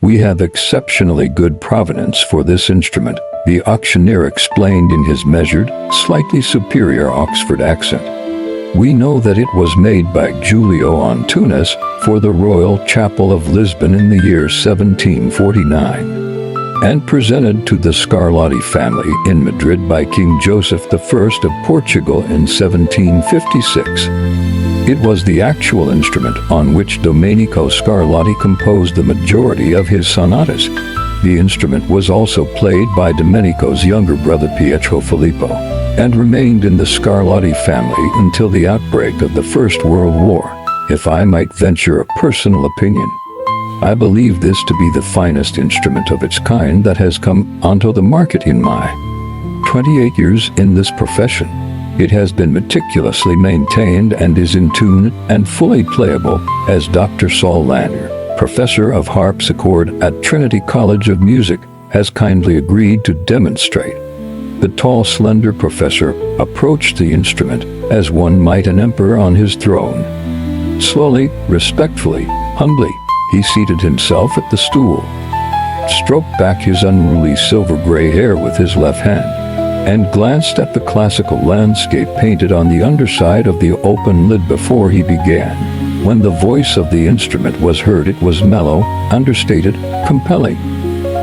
"We have exceptionally good provenance for this instrument," the auctioneer explained in his measured, slightly superior Oxford accent. "We know that it was made by Giulio Antunes for the Royal Chapel of Lisbon in the year 1749, and presented to the Scarlatti family in Madrid by King Joseph I of Portugal in 1756. It was the actual instrument on which Domenico Scarlatti composed the majority of his sonatas. The instrument was also played by Domenico's younger brother Pietro Filippo, and remained in the Scarlatti family until the outbreak of the First World War. If I might venture a personal opinion, I believe this to be the finest instrument of its kind that has come onto the market in my 28 years in this profession. It has been meticulously maintained and is in tune and fully playable, as Dr. Saul Lander, professor of harpsichord at Trinity College of Music, has kindly agreed to demonstrate." The tall, slender professor approached the instrument as one might an emperor on his throne. Slowly, respectfully, humbly, he seated himself at the stool, stroked back his unruly silver-gray hair with his left hand, and glanced at the classical landscape painted on the underside of the open lid before he began. When the voice of the instrument was heard, it was mellow, understated, compelling.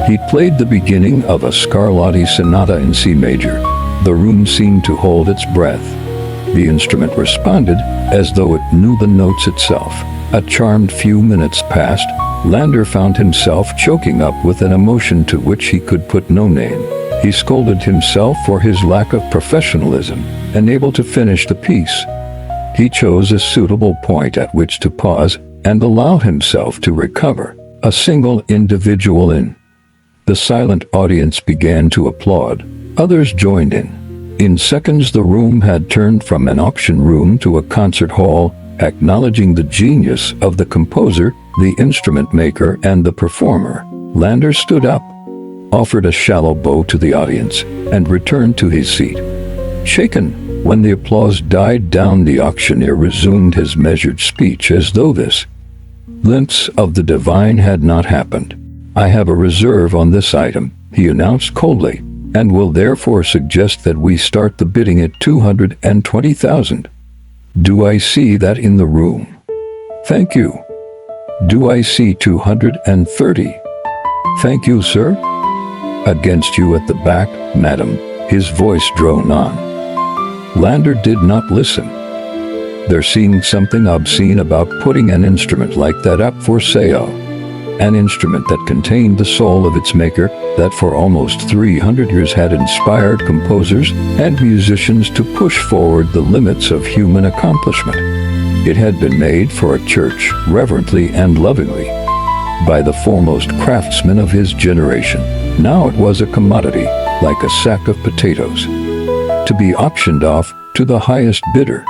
He played the beginning of a Scarlatti sonata in C major. The room seemed to hold its breath. The instrument responded as though it knew the notes itself. A charmed few minutes passed. Lander found himself choking up with an emotion to which he could put no name. He scolded himself for his lack of professionalism, unable to finish the piece. He chose a suitable point at which to pause and allow himself to recover. A single individual in the silent audience began to applaud. Others joined in. In seconds, the room had turned from an auction room to a concert hall, acknowledging the genius of the composer, the instrument maker, and the performer. Lander stood up, offered a shallow bow to the audience, and returned to his seat. Shaken, when the applause died down, the auctioneer resumed his measured speech as though this glimpse of the divine had not happened. "I have a reserve on this item," he announced coldly, "and will therefore suggest that we start the bidding at 220,000. Do I see that in the room? Thank you. Do I see 230? Thank you, sir. Against you at the back, madam," his voice droned on. Lander did not listen. There seemed something obscene about putting an instrument like that up for sale. An instrument that contained the soul of its maker, that for almost 300 years had inspired composers and musicians to push forward the limits of human accomplishment. It had been made for a church, reverently and lovingly, by the foremost craftsmen of his generation. Now it was a commodity, like a sack of potatoes, to be auctioned off to the highest bidder.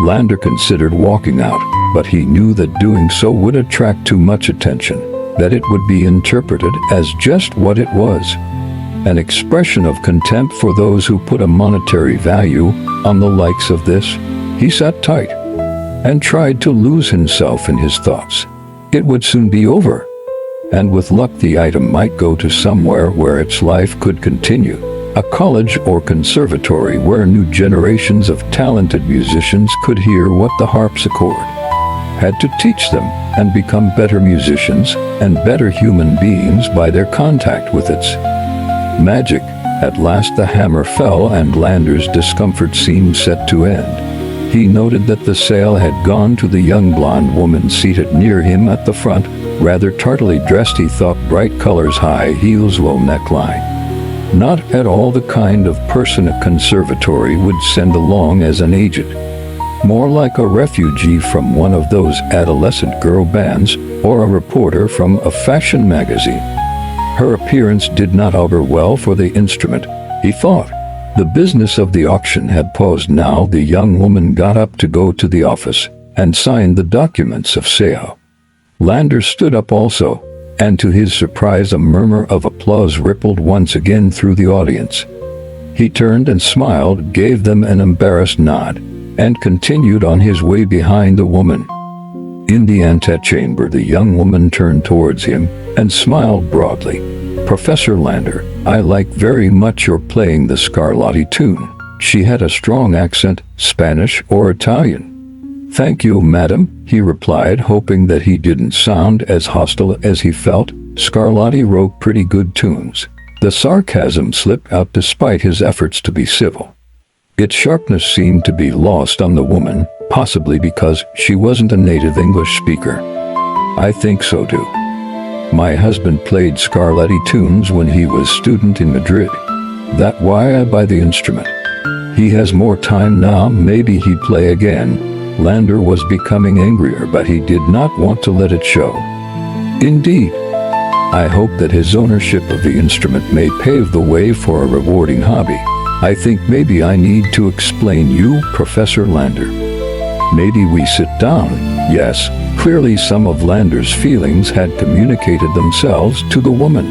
Lander considered walking out, but he knew that doing so would attract too much attention, that it would be interpreted as just what it was, an expression of contempt for those who put a monetary value on the likes of this. He sat tight and tried to lose himself in his thoughts. It would soon be over, and with luck the item might go to somewhere where its life could continue. A college or conservatory where new generations of talented musicians could hear what the harpsichord had to teach them and become better musicians and better human beings by their contact with its magic. At last the hammer fell and Lander's discomfort seemed set to end. He noted that the sale had gone to the young blonde woman seated near him at the front, rather tardily dressed, he thought, bright colors, high heels, low neckline. Not at all the kind of person a conservatory would send along as an agent. More like a refugee from one of those adolescent girl bands or a reporter from a fashion magazine. Her appearance did not augur well for the instrument, he thought. The business of the auction had paused now. The young woman got up to go to the office and signed the documents of sale. Lander stood up also, and to his surprise a murmur of applause rippled once again through the audience. He turned and smiled, gave them an embarrassed nod, and continued on his way behind the woman. In the antechamber, the young woman turned towards him and smiled broadly. "Professor Lander, I like very much your playing the Scarlatti tune." She had a strong accent, Spanish or Italian. "Thank you, madam," he replied, hoping that he didn't sound as hostile as he felt. Scarlatti wrote pretty good tunes. The sarcasm slipped out despite his efforts to be civil. Its sharpness seemed to be lost on the woman, possibly because she wasn't a native English speaker. "I think so too. My husband played Scarlatti tunes when he was student in Madrid. That's why I buy the instrument. He has more time now, maybe he'd play again." Lander was becoming angrier, but he did not want to let it show. "Indeed. I hope that his ownership of the instrument may pave the way for a rewarding hobby. I think maybe I need to explain you, Professor Lander. Maybe we sit down." Yes, clearly some of Lander's feelings had communicated themselves to the woman.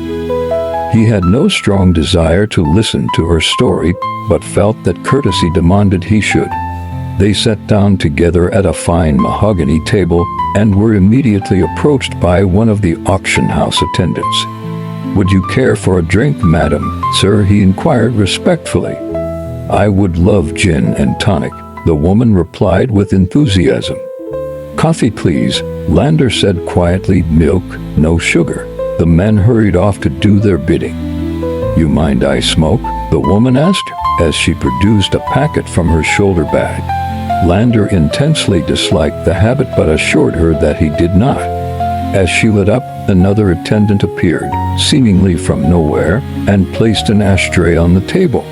He had no strong desire to listen to her story, but felt that courtesy demanded he should. They sat down together at a fine mahogany table and were immediately approached by one of the auction house attendants. "Would you care for a drink, madam?" "Sir," he inquired respectfully. "I would love gin and tonic," the woman replied with enthusiasm. "Coffee, please," Lander said quietly. "Milk, no sugar." The men hurried off to do their bidding. "You mind I smoke?" the woman asked, as she produced a packet from her shoulder bag. Lander intensely disliked the habit but assured her that he did not. As she lit up, another attendant appeared, seemingly from nowhere, and placed an ashtray on the table.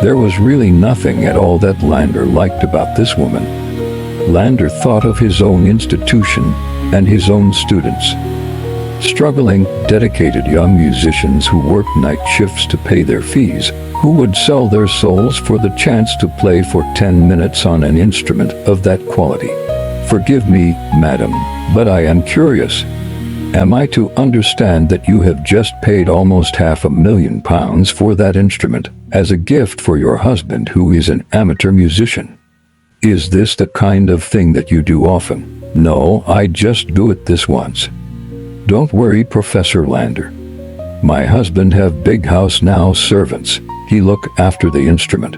There was really nothing at all that Lander liked about this woman. Lander thought of his own institution and his own students. Struggling, dedicated young musicians who worked night shifts to pay their fees, who would sell their souls for the chance to play for 10 minutes on an instrument of that quality. "Forgive me, madam, but I am curious. Am I to understand that you have just paid almost £500,000 for that instrument as a gift for your husband who is an amateur musician? Is this the kind of thing that you do often?" "No, I just do it this once." "Don't worry, Professor Lander. My husband have big house now, servants. He look after the instrument.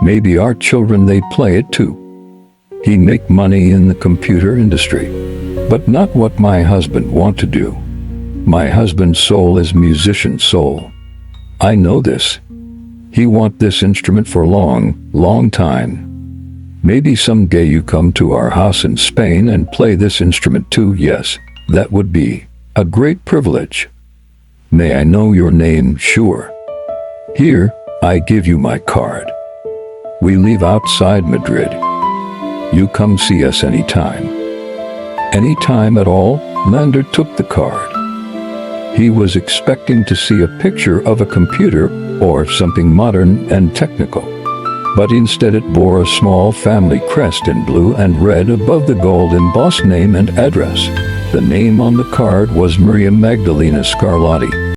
Maybe our children they play it too. He make money in the computer industry. But not what my husband want to do. My husband's soul is musician soul. I know this. He want this instrument for long time. Maybe someday you come to our house in Spain and play this instrument too." "Yes, that would be a great privilege." "May I know your name?" "Sure. Here, I give you my card. We live outside Madrid. You come see us anytime." "Any time at all?" Lander took the card. He was expecting to see a picture of a computer or something modern and technical. But instead it bore a small family crest in blue and red above the gold embossed name and address. The name on the card was Maria Magdalena Scarlatti.